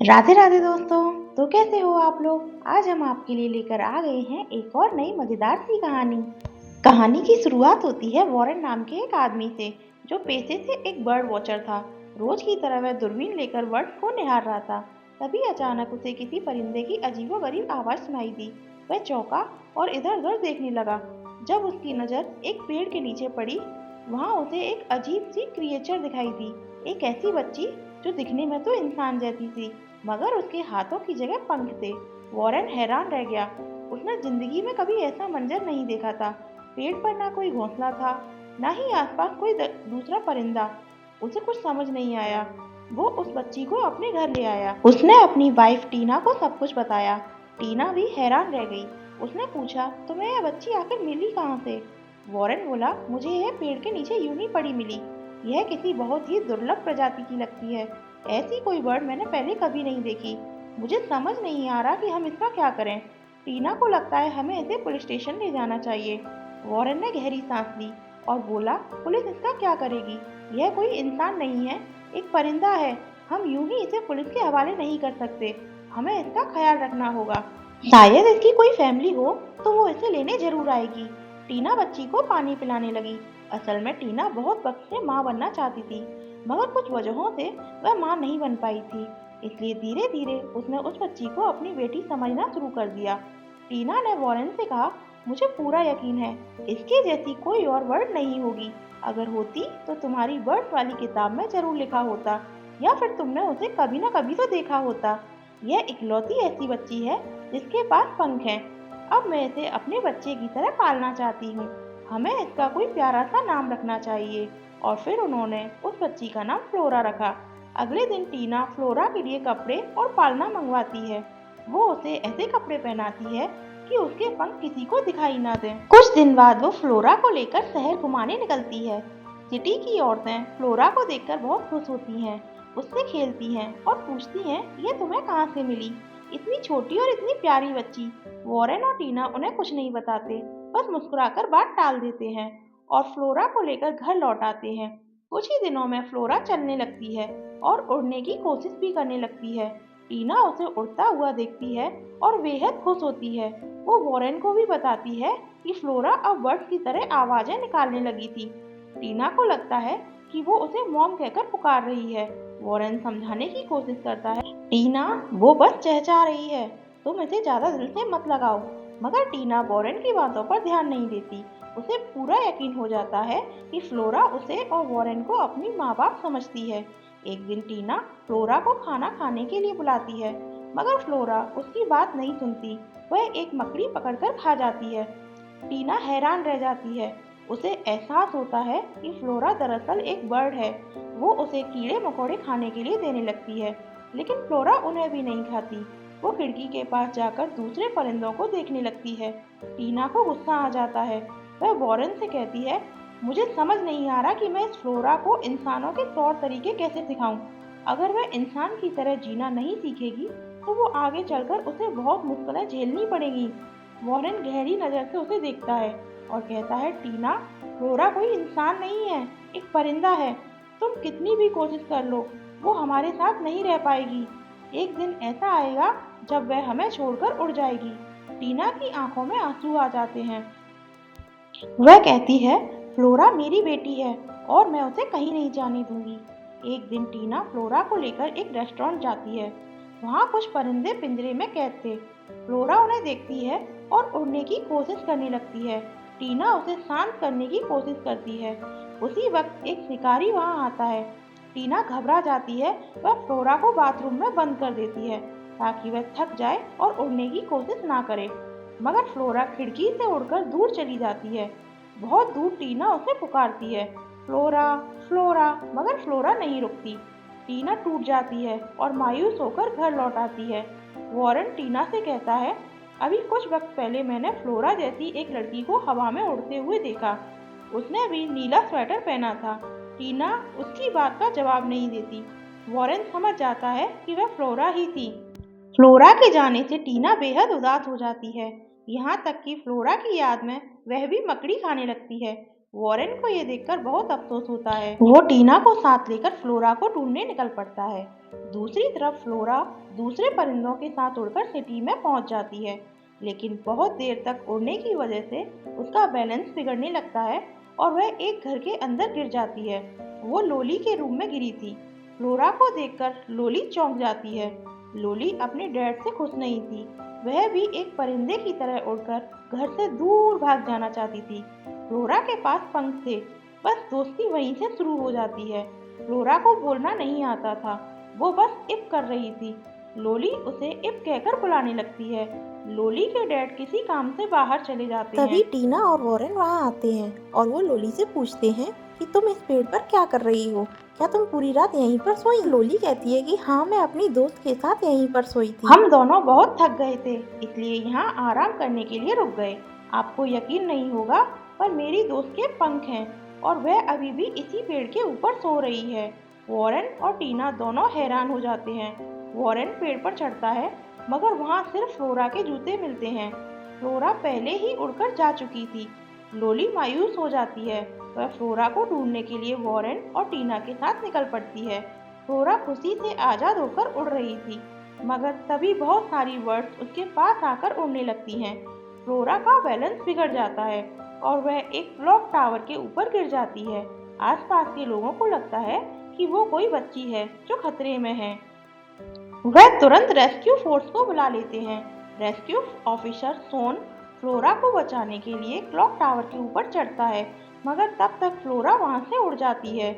राधे राधे दोस्तों। तो कैसे हो आप लोग। आज हम आपके लिए लेकर आ गए हैं एक और नई मजेदार सी कहानी। कहानी की शुरुआत होती है वॉरेन नाम के एक आदमी से, जो पेशे से एक बर्ड वॉचर था। रोज की तरह वह दूरबीन लेकर बर्ड्स को निहार रहा था। तभी अचानक उसे किसी परिंदे की अजीबोगरीब आवाज सुनाई दी। वह चौंका और इधर उधर देखने लगा। जब उसकी नजर एक पेड़ के नीचे पड़ी, वहां उसे एक अजीब सी क्रिएचर दिखाई दी। एक ऐसी बच्ची जो दिखने में तो इंसान जैसी थी, मगर उसके हाथों की जगह पंख थे। वॉरेन हैरान रह गया। उसने जिंदगी में कभी ऐसा मंजर नहीं देखा था। पेड़ पर ना कोई घोंसला था, ना ही आसपास कोई दूसरा परिंदा। उसे कुछ समझ नहीं आया। वो उस बच्ची को अपने घर ले आया। उसने अपनी वाइफ टीना को सब कुछ बताया। टीना भी हैरान रह गई। उसने पूछा, तुम्हें यह बच्ची आखिर मिली कहाँ से। वॉरेन बोला, मुझे यह पेड़ के नीचे यूं ही पड़ी मिली। यह किसी बहुत ही दुर्लभ प्रजाति की लगती है। ऐसी कोई बर्ड मैंने पहले कभी नहीं देखी। मुझे समझ नहीं आ रहा कि हम इसका क्या करें। टीना को लगता है हमें इसे पुलिस स्टेशन ले जाना चाहिए। वॉरेन ने गहरी सांस ली और बोला, पुलिस इसका क्या करेगी। यह कोई इंसान नहीं है, एक परिंदा है। हम यूं ही इसे पुलिस के हवाले नहीं कर सकते। हमें इसका ख्याल रखना होगा। शायद इसकी कोई फैमिली हो तो वो इसे लेने जरूर आएगी। टीना बच्ची को पानी पिलाने लगी। असल में टीना बहुत वक्त से माँ बनना चाहती थी, मगर कुछ वजहों से वह माँ नहीं बन पाई थी। इसलिए धीरे धीरे उसने उस बच्ची को अपनी बेटी समझना शुरू कर दिया। टीना ने वॉरेन से कहा, मुझे पूरा यकीन है इसके जैसी कोई और बर्ड नहीं होगी। अगर होती तो तुम्हारी बर्ड वाली किताब में जरूर लिखा होता, या फिर तुमने उसे कभी ना कभी तो देखा होता। यह इकलौती ऐसी बच्ची है जिसके पास पंख हैं। अब मैं इसे अपने बच्चे की तरह पालना चाहती हूँ। हमें इसका कोई प्यारा सा नाम रखना चाहिए। और फिर उन्होंने उस बच्ची का नाम फ्लोरा रखा। अगले दिन टीना फ्लोरा के लिए कपड़े और पालना मंगवाती है। वो उसे ऐसे कपड़े पहनाती है कि उसके पंख किसी को दिखाई ना दें। कुछ दिन बाद वो फ्लोरा को लेकर शहर घुमाने निकलती है। सिटी की औरतें फ्लोरा को देखकर बहुत खुश होती हैं, उससे खेलती हैं और पूछती हैं, ये तुम्हें कहाँ से मिली, इतनी छोटी और इतनी प्यारी बच्ची। वॉरेन और टीना उन्हें कुछ नहीं बताते, बस मुस्कुराकर बात टाल देते हैं और फ्लोरा को लेकर घर लौट आते हैं। कुछ ही दिनों में फ्लोरा चलने लगती है और उड़ने की कोशिश भी करने लगती है। टीना उसे उड़ता हुआ देखती है और बेहद खुश होती है। वो वॉरेन को भी बताती है कि फ्लोरा अब बर्ड की तरह आवाजें निकालने लगी थी। टीना को लगता है कि वो उसे मॉम कहकर पुकार रही है। वॉरेन समझाने की कोशिश करता है, टीना वो बस चहचहा रही है, तुम इसे ज्यादा दिल से मत लगाओ। मगर टीना वॉरेन की बातों पर ध्यान नहीं देती। उसे पूरा यकीन हो जाता है कि फ्लोरा उसे और वॉरेन को अपनी माँ बाप समझती है। एक दिन टीना फ्लोरा को खाना खाने के लिए बुलाती है, मगर फ्लोरा उसकी बात नहीं सुनती। वह एक मकड़ी पकड़कर खा जाती है। टीना हैरान रह जाती है। उसे एहसास होता है कि फ्लोरा दरअसल एक बर्ड है। वो उसे कीड़े मकोड़े खाने के लिए देने लगती है, लेकिन फ्लोरा उन्हें भी नहीं खाती। वो खिड़की के पास जाकर दूसरे परिंदों को देखने लगती है। टीना को गुस्सा आ जाता है। वह वॉरेन से कहती है, मुझे समझ नहीं आ रहा कि मैं इस फ्लोरा को इंसानों के तौर तरीके कैसे सिखाऊं। अगर वह इंसान की तरह जीना नहीं सीखेगी तो वो आगे चलकर उसे बहुत मुश्किलें झेलनी पड़ेगी। वॉरेन गहरी नजर से उसे देखता है और कहता है, टीना, फ्लोरा कोई इंसान नहीं है, एक परिंदा है। तुम कितनी भी कोशिश कर लो, वो हमारे साथ नहीं रह पाएगी। एक दिन ऐसा आएगा जब वह हमें छोड़कर उड़ जाएगी। टीना की आंखों में आंसू आ जाते हैं। वह कहती है, फ्लोरा मेरी बेटी है और मैं उसे कहीं नहीं जाने दूंगी। एक दिन टीना फ्लोरा को लेकर एक रेस्टोरेंट जाती है। वहाँ कुछ परिंदे पिंजरे में कैद थे। फ्लोरा उन्हें देखती है और उड़ने की कोशिश करने लगती है। टीना उसे शांत करने की कोशिश करती है। उसी वक्त एक शिकारी वहाँ आता है। टीना घबरा जाती है। वह फ्लोरा को बाथरूम में बंद कर देती है ताकि वह थक जाए और उड़ने की कोशिश ना करे। मगर फ्लोरा खिड़की से उड़कर दूर चली जाती है। बहुत दूर टीना उसे पुकारती है, फ्लोरा, फ्लोरा, मगर फ्लोरा नहीं रुकती। टीना टूट जाती है और मायूस होकर घर लौट आती है। वॉरेन टीना से कहता है, अभी कुछ वक्त पहले मैंने फ्लोरा जैसी एक लड़की को हवा में उड़ते हुए देखा। उसने भी नीला स्वेटर पहना था। टीना उसकी बात का जवाब नहीं देती। वॉरेन समझ जाता है कि वह फ्लोरा ही थी। फ्लोरा के जाने से टीना बेहद उदास हो जाती है, यहाँ तक कि फ्लोरा की याद में वह भी मकड़ी खाने लगती है। वॉरेन को ये देखकर बहुत अफसोस होता है। वो टीना को साथ लेकर फ्लोरा को ढूंढने निकल पड़ता है। दूसरी तरफ फ्लोरा दूसरे परिंदों के साथ उड़कर सिटी में पहुंच जाती है, लेकिन बहुत देर तक उड़ने की वजह से उसका बैलेंस बिगड़ने लगता है और वह एक घर के अंदर गिर जाती है। वो लोली के रूम में गिरी थी। फ्लोरा को देखकर लोली चौंक जाती है। लोली अपने डैड से खुश नहीं थी। वह भी एक परिंदे की तरह उड़कर घर से दूर भाग जाना चाहती थी। फ्लोरा के पास पंख थे, बस दोस्ती वहीं से शुरू हो जाती है। फ्लोरा को बोलना नहीं आता था, वो बस इप कर रही थी। लोली उसे इप कहकर बुलाने लगती है। लोली के डैड किसी काम से बाहर चले जाते हैं। तभी टीना और वॉरेन वहाँ आते हैं और वो लोली से पूछते हैं कि तुम इस पेड़ पर क्या कर रही हो, क्या तुम पूरी रात यहीं पर सोई? लोली कहती है कि हाँ, मैं अपनी दोस्त के साथ यहीं पर सोई थी। हम दोनों बहुत थक गए थे, इसलिए यहाँ आराम करने के लिए रुक गए। आपको यकीन नहीं होगा, पर मेरी दोस्त के पंख हैं और वह अभी भी इसी पेड़ के ऊपर सो रही है। वॉरेन और टीना दोनों हैरान हो जाते हैं। वॉरेन पेड़ पर चढ़ता है, मगर वहाँ सिर्फ फ्लोरा के जूते मिलते हैं। फ्लोरा पहले ही उड़कर जा चुकी थी। लोली मायूस हो जाती है। वह फ्लोरा को ढूंढने के लिए वॉरेन और टीना के साथ निकल पड़ती है। फ्लोरा खुशी से आजाद होकर उड़ रही थी, मगर तभी बहुत सारी बर्ड्स उसके पास आकर उड़ने लगती हैं। फ्लोरा का बैलेंस बिगड़ जाता है और वह एक क्लॉक टावर के ऊपर गिर जाती है। आसपास के लोगों को लगता है कि वो कोई बच्ची है जो खतरे में है। वह तुरंत रेस्क्यू फोर्स को बुला लेते हैं। रेस्क्यू ऑफिसर सोन फ्लोरा को बचाने के लिए क्लॉक टावर के ऊपर चढ़ता है, मगर तब तक फ्लोरा वहां से उड़ जाती है।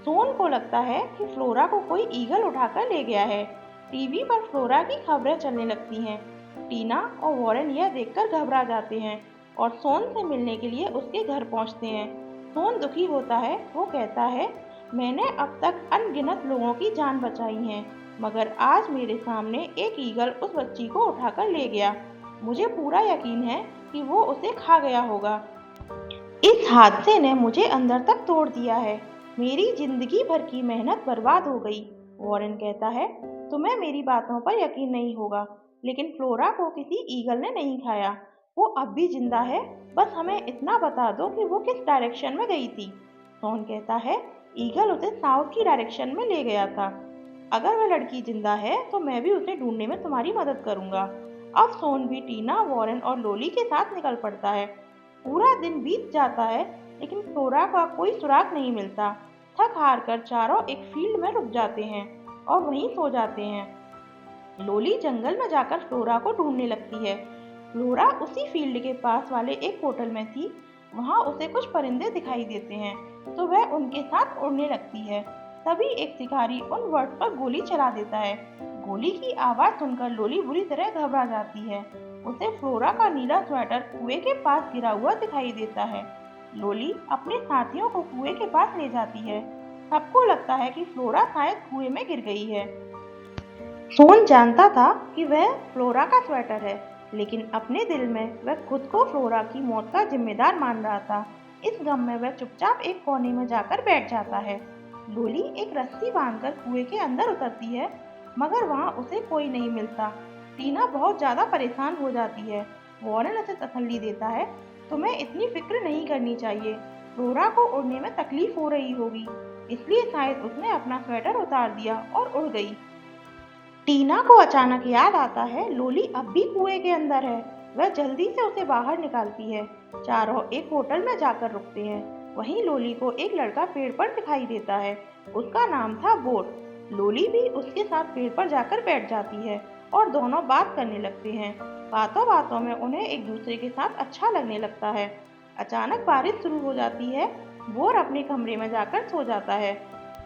सोन को लगता है कि फ्लोरा को कोई ईगल उठाकर ले गया है। टीवी पर फ्लोरा की खबरें चलने लगती हैं। टीना और वॉरेन यह देखकर घबरा जाते हैं और सोन से मिलने के लिए उसके घर पहुंचते हैं। सोन दुखी होता है। वो कहता है, मैंने अब तक अनगिनत लोगों की जान बचाई है, मगर आज मेरे सामने एक ईगल उस बच्ची को उठाकर ले गया। मुझे पूरा यकीन है कि वो उसे खा गया होगा। इस हादसे ने मुझे अंदर तक तोड़ दिया है। मेरी जिंदगी भर की मेहनत बर्बाद हो गई। वॉरेन कहता है, तुम्हें मेरी बातों पर यकीन नहीं होगा, लेकिन फ्लोरा को किसी ईगल ने नहीं खाया। वो अब भी जिंदा है, बस हमें इतना बता दो कि वो किस डायरेक्शन में गई थी। सोन कहता है, ईगल उसे साउथ की डायरेक्शन में ले गया था। अगर वह लड़की जिंदा है तो मैं भी उसे ढूंढने में तुम्हारी मदद करूंगा। अब सोन भी टीना, वॉरेन और लोली के साथ निकल पड़ता है। पूरा दिन बीत जाता है, लेकिन फ्लोरा का कोई सुराग नहीं मिलता। थक हार कर चारों एक फील्ड में रुक जाते हैं और वहीं सो जाते हैं। लोली जंगल में जाकर फ्लोरा को ढूंढने लगती है। फ्लोरा उसी फील्ड के पास वाले एक होटल में थी। वहां उसे कुछ परिंदे दिखाई देते हैं, तो वह उनके साथ उड़ने लगती है। तभी एक शिकारी उन बर्ड्स पर गोली चला देता है। गोली की आवाज सुनकर लोली बुरी तरह घबरा जाती है। उसे फ्लोरा का नीला स्वेटर कुएं के पास गिरा हुआ दिखाई देता है। लोली अपने साथियों को कुएं के पास ले जाती है। सबको लगता है कि फ्लोरा शायद कुएं में गिर गई है। सोन जानता था कि वह फ्लोरा का स्वेटर है, लेकिन अपने दिल में वह खुद को फ्लोरा की मौत का जिम्मेदार मान रहा था। इस गम में वह चुपचाप एक कोने में जाकर बैठ जाता है। लोली एक रस्सी बांधकर कुएं के अंदर उतरती है, मगर वहां उसे कोई नहीं मिलता। टीना बहुत ज्यादा परेशान हो जाती है। वॉरेन उसे तसल्ली देता है, तुम्हें इतनी फिक्र नहीं करनी चाहिए। फ्लोरा को उड़ने में तकलीफ हो रही होगी, इसलिए शायद उसने अपना स्वेटर उतार दिया और उड़ गई। टीना को अचानक याद आता है, लोली अब भी कुएं के अंदर है। वह जल्दी से उसे बाहर निकालती है। चारों एक होटल में जाकर रुकते हैं। वहीं लोली को एक लड़का पेड़ पर दिखाई देता है। उसका नाम था बोर। लोली भी उसके साथ पेड़ पर जाकर बैठ जाती है और दोनों बात करने लगते हैं। बातों बातों में उन्हें एक दूसरे के साथ अच्छा लगने लगता है। अचानक बारिश शुरू हो जाती है। बोर अपने कमरे में जाकर सो जाता है।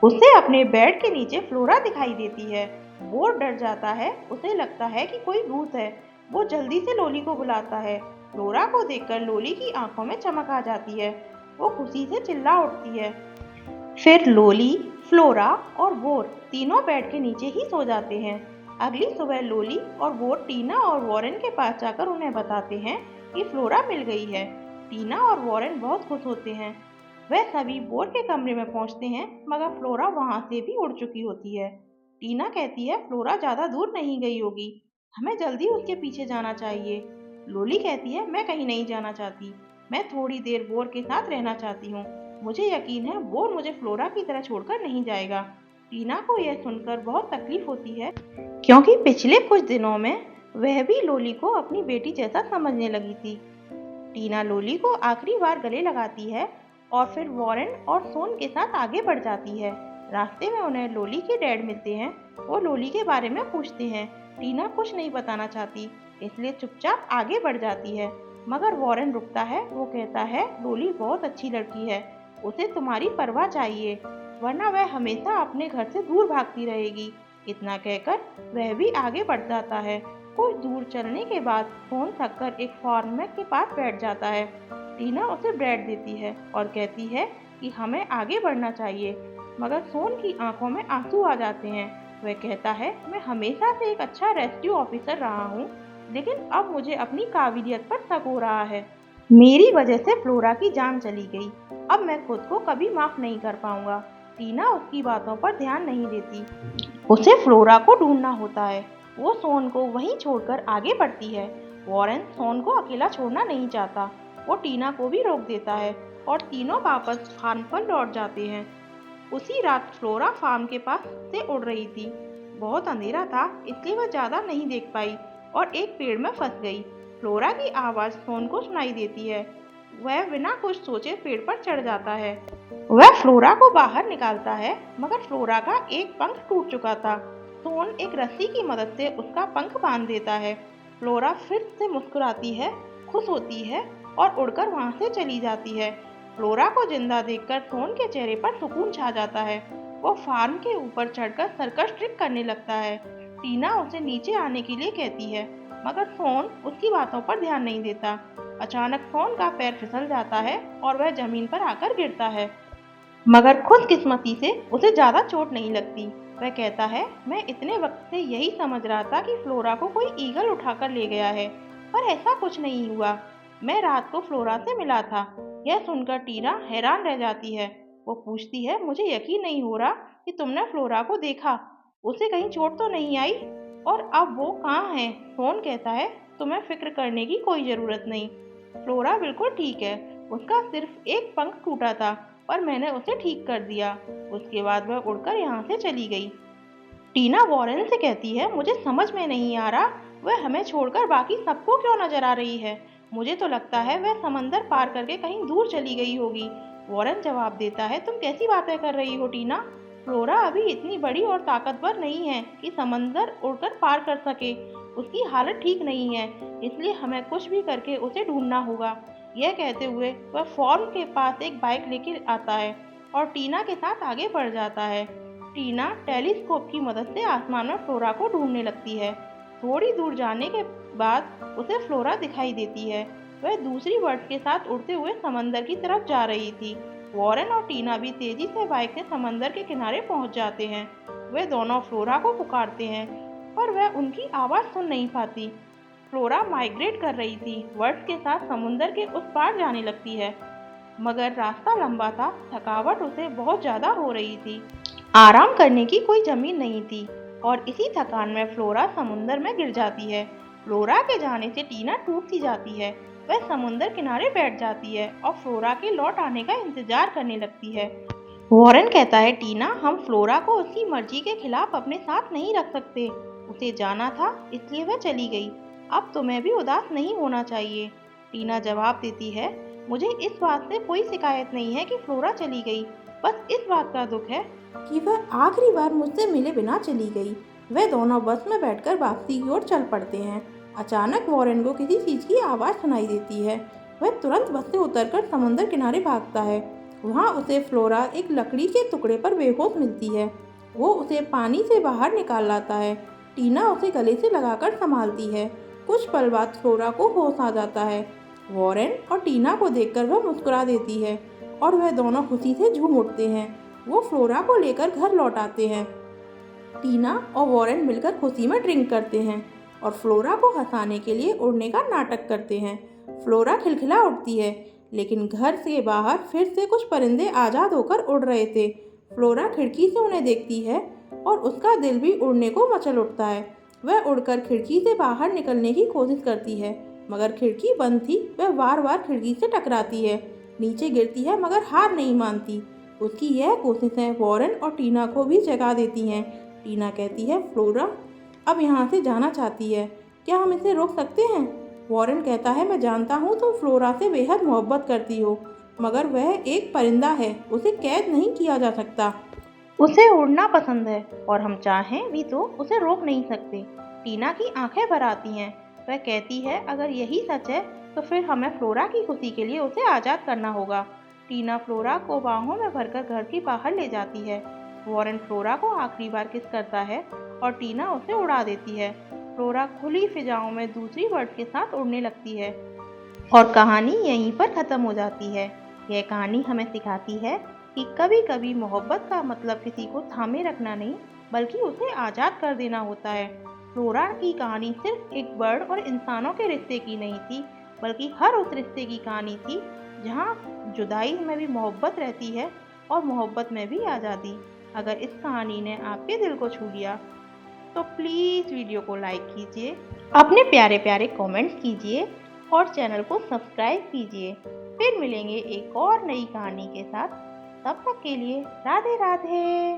उसे अपने बेड के नीचे फ्लोरा दिखाई देती है। बोर डर जाता है। उसे लगता है कि कोई भूत है। वो जल्दी से लोली को बुलाता है। फ्लोरा को देखकर लोली की आंखों में चमक आ जाती है। वो खुशी से चिल्ला उठती है। फिर लोली, फ्लोरा और बोर तीनों बेड के नीचे ही सो जाते हैं। अगली सुबह लोली और बोर टीना और वॉरेन के पास जाकर उन्हें बताते हैं कि फ्लोरा मिल गई है। टीना और वॉरेन बहुत खुश होते हैं। वह सभी बोर के कमरे में पहुंचते हैं, मगर फ्लोरा वहां से भी उड़ चुकी होती है। टीना कहती है, फ्लोरा ज्यादा दूर नहीं गई होगी, हमें जल्दी उसके पीछे जाना चाहिए। लोली कहती है, मैं कहीं नहीं जाना चाहती। मैं थोड़ी देर बोर के साथ रहना चाहती हूँ। मुझे यकीन है बोर मुझे फ्लोरा की तरह छोड़कर नहीं जाएगा। टीना को यह सुनकर बहुत तकलीफ होती है, क्योंकि पिछले कुछ दिनों में वह भी लोली को अपनी बेटी जैसा समझने लगी थी। टीना लोली को आखिरी बार गले लगाती है और फिर वॉरेन और सोन के साथ आगे बढ़ जाती है। रास्ते में उन्हें लोली के डैड मिलते हैं। वो लोली के बारे में पूछते हैं। टीना कुछ नहीं बताना चाहती, इसलिए चुपचाप आगे बढ़ जाती है। मगर वॉरेन रुकता है। वो कहता है, लोली बहुत अच्छी लड़की है, उसे तुम्हारी परवाह चाहिए, वरना वह हमेशा अपने घर से दूर भागती रहेगी। इतना कहकर वह भी आगे बढ़ जाता है। कुछ दूर चलने के बाद सोन थककर एक फार्मर के पास बैठ जाता है। टीना उसे ब्रेड देती है और कहती है कि हमें आगे बढ़ना चाहिए, मगर सोन की आंखों में आंसू आ जाते हैं। वह कहता है, मैं हमेशा से एक अच्छा रेस्क्यू ऑफिसर रहा हूँ, लेकिन अब मुझे अपनी काबिलियत पर शक हो रहा है। मेरी वजह से फ्लोरा की जान चली गई। अब मैं खुद को कभी माफ नहीं कर पाऊंगा। टीना उसकी बातों पर ध्यान नहीं देती। उसे फ्लोरा को ढूंढना होता है। वो सोन को वहीं छोड़कर आगे बढ़ती है। वॉरेन सोन को अकेला छोड़ना नहीं चाहता। वो टीना को भी रोक देता है और तीनों वापस फार्म पर लौट जाते हैं। उसी रात फ्लोरा फार्म के पास से उड़ रही थी। बहुत अंधेरा था, इसलिए वह ज्यादा नहीं देख पाई और एक पेड़ में फंस गई। फ्लोरा की आवाज सोन को सुनाई देती है। वह बिना कुछ सोचे पेड़ पर चढ़ जाता है। वह फ्लोरा को बाहर निकालता है, मगर फ्लोरा का एक पंख टूट चुका था। सोन एक रस्सी की मदद से उसका पंख बांध देता है। फ्लोरा फिर से मुस्कुराती है, खुश होती है और उड़कर वहां से चली जाती है। फ्लोरा को जिंदा देखकर सोन के चेहरे पर सुकून छा जाता है। वो फार्म के ऊपर चढ़कर सर्कस ट्रिक करने लगता है। टीना उसे नीचे आने के लिए कहती है, मगर सोन उसकी बातों पर ध्यान नहीं देता। अचानक सोन का पैर फिसल जाता है और वह जमीन पर आकर गिरता है, मगर खुशकिस्मती से उसे ज्यादा चोट नहीं लगती। वह कहता है, मैं इतने वक्त से यही समझ रहा था कि फ्लोरा को कोई ईगल उठाकर ले गया है, पर ऐसा कुछ नहीं हुआ। मैं रात को फ्लोरा से मिला था। यह सुनकर टीना हैरान रह जाती है। वो पूछती है, मुझे यकीन नहीं हो रहा कि तुमने फ्लोरा को देखा। उसे कहीं चोट तो नहीं आई? और अब वो कहाँ है? सोन कहता है, तुम्हें फिक्र करने की कोई जरूरत नहीं। फ्लोरा बिल्कुल ठीक है। उसका सिर्फ एक पंख टूटा था और मैंने उसे ठीक कर दिया। उसके बाद वह उड़कर यहाँ से चली गई। टीना वॉरेन से कहती है, मुझे समझ में नहीं आ रहा वह हमें छोड़कर बाकी सबको क्यों नजर आ रही है। मुझे तो लगता है वह समंदर पार करके कहीं दूर चली गई होगी। वॉरेन जवाब देता है, तुम कैसी बातें कर रही हो टीना? फ्लोरा अभी इतनी बड़ी और ताकतवर नहीं है कि समंदर उड़कर पार कर सके। उसकी हालत ठीक नहीं है, इसलिए हमें कुछ भी करके उसे ढूंढना होगा। यह कहते हुए वह फॉर्म के पास एक बाइक लेकर आता है और टीना के साथ आगे बढ़ जाता है। टीना टेलीस्कोप की मदद से आसमान में फ्लोरा को ढूंढने लगती है। थोड़ी दूर जाने के बाद उसे फ्लोरा दिखाई देती है। वह दूसरी बर्ड के साथ उड़ते हुए समंदर की तरफ जा रही थी। वॉरेन और टीना भी तेजी से बाइक से समंदर के किनारे पहुंच जाते हैं। वे दोनों फ्लोरा को पुकारते हैं, पर वह उनकी आवाज सुन नहीं पाती। फ्लोरा माइग्रेट कर रही थी, वर्ड्स के साथ समुंदर के उस पार जाने लगती है, मगर रास्ता लंबा था, थकावट उसे बहुत ज्यादा हो रही थी। आराम करने की कोई जमीन नहीं थी और इसी थकान में फ्लोरा समुंदर में गिर जाती है। फ्लोरा के जाने से टीना टूट सी जाती है। वह समुंदर किनारे बैठ जाती है और फ्लोरा के लौट आने का इंतजार करने लगती है। वॉरेन कहता है, टीना, हम फ्लोरा को उसकी मर्जी के खिलाफ अपने साथ नहीं रख सकते। उसे जाना था, इसलिए वह चली गई। अब तुम्हें भी उदास नहीं होना चाहिए। टीना जवाब देती है, मुझे इस बात से कोई शिकायत नहीं है कि फ्लोरा चली गई, बस इस बात का दुख है कि वह आखिरी बार मुझसे मिले बिना चली गई। वे दोनों बस में बैठकर वापसी की ओर चल पड़ते हैं। अचानक वॉरेन को किसी चीज की आवाज सुनाई देती है। वह तुरंत बस से उतरकर समुद्र किनारे भागता है। वहाँ उसे फ्लोरा एक लकड़ी के टुकड़े पर बेहोश मिलती है। वो उसे पानी से बाहर निकाल लाता है। टीना उसे गले से लगाकर संभालती है। कुछ पल बाद फ्लोरा को होश आ जाता है। वॉरेन और टीना को देखकर वह मुस्कुरा देती है और वह दोनों खुशी से झूम उठते हैं। वो फ्लोरा को लेकर घर लौट आते हैं। टीना और वॉरेन मिलकर खुशी में ड्रिंक करते हैं और फ्लोरा को हंसाने के लिए उड़ने का नाटक करते हैं। फ्लोरा खिलखिला उठती है, लेकिन घर से बाहर फिर से कुछ परिंदे आज़ाद होकर उड़ रहे थे। फ्लोरा खिड़की से उन्हें देखती है और उसका दिल भी उड़ने को मचल उठता है। वह उड़कर खिड़की से बाहर निकलने की कोशिश करती है, मगर खिड़की बंद थी। वह बार बार खिड़की से टकराती है, नीचे गिरती है मगर हार नहीं मानती। उसकी यह कोशिशें वॉरेन और टीना को भी जगा देती हैं। टीना कहती है फ्लोरा अब यहाँ से जाना चाहती है, क्या हम इसे रोक सकते हैं? वॉरेन कहता है मैं जानता हूँ तुम फ्लोरा से बेहद मोहब्बत करती हो, मगर वह एक परिंदा है, उसे कैद नहीं किया जा सकता। उसे उड़ना पसंद है और हम चाहें भी तो उसे रोक नहीं सकते। टीना की आंखें भर आती हैं। वह कहती है अगर यही सच है तो फिर हमें फ्लोरा की खुशी के लिए उसे आज़ाद करना होगा। टीना फ्लोरा को बाहों में भरकर घर के बाहर ले जाती है। वॉरेन फ्लोरा को आखिरी बार किस करता है और टीना उसे उड़ा देती है। फ्लोरा खुली फिजाओं में दूसरी बर्ड के साथ उड़ने लगती है और कहानी यहीं पर ख़त्म हो जाती है। यह कहानी हमें सिखाती है कि कभी कभी मोहब्बत का मतलब किसी को थामे रखना नहीं बल्कि उसे आज़ाद कर देना होता है। फ्लोरा की कहानी सिर्फ एक बर्ड और इंसानों के रिश्ते की नहीं थी, बल्कि हर उस रिश्ते की कहानी थी जहाँ जुदाई में भी मोहब्बत रहती है और मोहब्बत में भी आज़ादी। अगर इस कहानी ने आपके दिल को छू लिया तो प्लीज़ वीडियो को लाइक कीजिए, अपने प्यारे प्यारे कमेंट्स कीजिए और चैनल को सब्सक्राइब कीजिए। फिर मिलेंगे एक और नई कहानी के साथ। तब तक के लिए राधे राधे।